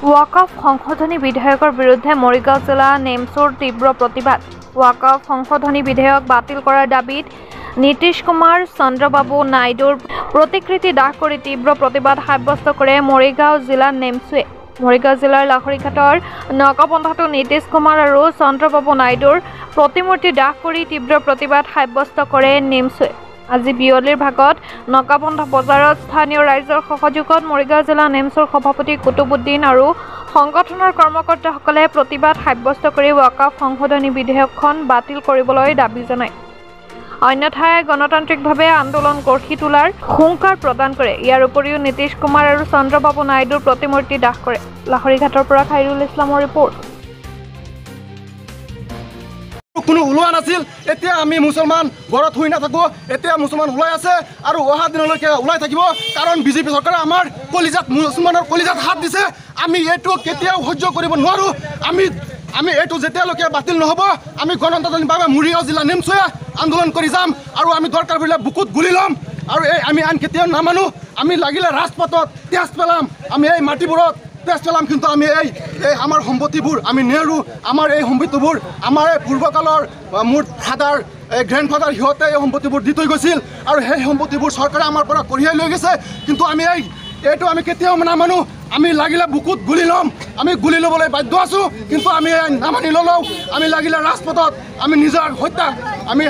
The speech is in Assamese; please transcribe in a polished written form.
ওয়াকফ সংশোধনী বিধেয়কৰ বিৰুদ্ধে মৰিগাঁও জিলা নেমছৰ তীব্ৰ প্ৰতিবাদ। ওয়াকফ সংশোধনী বিধেয়ক বাতিল কৰাৰ দাবীত নীতিশ কুমাৰ চন্দ্ৰবাবু নাইডুৰ প্ৰতিকৃতি দাহ কৰি তীব্ৰ প্ৰতিবাদ সাব্যস্ত কৰে মৰিগাঁও জিলা নেমছৱে। মৰিগাঁও জিলাৰ লাহৰীঘাটৰ নগাপন্থাতো নীতিশ কুমাৰ আৰু চন্দ্ৰবাবু নাইডুৰ প্ৰতিমূৰ্তি দাহ কৰি তীব্ৰ প্ৰতিবাদ সাব্যস্ত কৰে নেমছৱে। আজি বিয়লিৰ ভাগত নগাপন্থা বজাৰত স্থানীয় ৰাইজৰ সহযোগত মৰিগাঁও জিলা নেমছৰ সভাপতি কুতুবুদ্দিন আৰু সংগঠনৰ কৰ্মকৰ্তাসকলে প্ৰতিবাদ সাব্যস্ত কৰি ওয়াকফ সংশোধনী বিধেয়কখন বাতিল কৰিবলৈ দাবী জনায়। অন্যথায় গণতান্ত্ৰিকভাৱে আন্দোলন গঢ়ি তোলাৰ হুংকাৰ প্ৰদান কৰে। ইয়াৰ উপৰিও নীতিশ কুমাৰ আৰু চন্দ্ৰবাবু নাইডুৰ প্ৰতিমূৰ্তি দাহ কৰে। লাহৰীঘাটৰ পৰা খাইৰুল ইছলামৰ ৰিপৰ্ট। কোনো ওলোৱা নাছিল, এতিয়া আমি মুছলমান ঘৰত শুই নাথাকোঁ, এতিয়া মুছলমান ওলাই আছে আৰু অহা দিনলৈকে ওলাই থাকিব। কাৰণ বিজেপি চৰকাৰে আমাৰ কলিজাত মুছলমানৰ কলিজাত হাত দিছে। আমি এইটো কেতিয়াও সহ্য কৰিব নোৱাৰোঁ। আমি এইটো যেতিয়ালৈকে বাতিল নহ'ব আমি গণতান্ত্ৰিকভাৱে মৰিগাঁও জিলা নেমছৱে আন্দোলন কৰি যাম আৰু আমি দৰকাৰ পৰিলে বুকুত গুলি ল'ম আৰু আমি আন কেতিয়াও নামানো। আমি লাগিলে ৰাজপথত তেজ পেলাম, আমি এই মাটিবোৰত তেজ পেলাম, কিন্তু আমি এই আমাৰ সম্পত্তিবোৰ আমি নেৰোঁ। আমাৰ এই সম্পত্তিবোৰ আমাৰ এই পূৰ্বকালৰ মোৰ ফাদাৰ গ্ৰেণ্ডফাদাৰ সিহঁতে এই সম্পত্তিবোৰ দি থৈ গৈছিল আৰু সেই সম্পত্তিবোৰ চৰকাৰে আমাৰ পৰা কঢ়িয়াই লৈ গৈছে। কিন্তু আমি এইটো আমি কেতিয়াও নামানো। আমি লাগিলে বুকুত গুলি ল'ম, আমি গুলি ল'বলৈ বাধ্য আছোঁ, কিন্তু আমি নামানি ল'লেও আমি লাগিলে ৰাজপথত আমি নিজৰ হত্যা আমি